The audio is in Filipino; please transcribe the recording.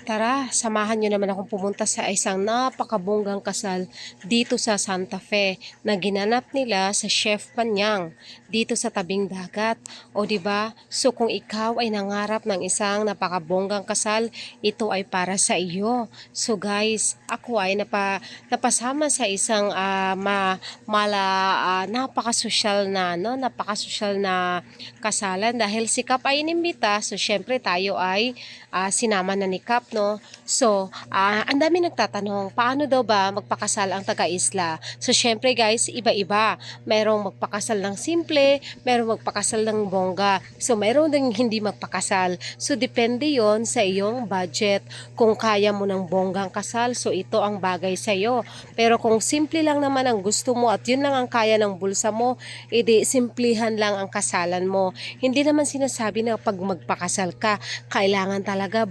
Tara, samahan niyo naman akong pumunta sa isang napakabonggang kasal dito sa Santa Fe na ginanap nila sa Chef Panyang dito sa tabing dagat. O di ba? So kung ikaw ay nangarap ng isang napakabonggang kasal, ito ay para sa iyo. So guys, ako ay napasama sa isang napakasosyal na napakasosyal na kasalan dahil si Kap ay inimbita. So syempre tayo ay sinama na ni Kap, no? So, ang dami nagtatanong, paano daw ba magpakasal ang taga-isla? So, syempre guys, iba-iba. Merong magpakasal ng simple, merong magpakasal ng bongga. So, merong ding hindi magpakasal. So, depende yon sa iyong budget. Kung kaya mo ng bonggang kasal, so ito ang bagay sa iyo. Pero kung simple lang naman ang gusto mo at yun lang ang kaya ng bulsa mo, edi simplihan lang ang kasalan mo. Hindi naman sinasabi na pag magpakasal ka, kailangan talaga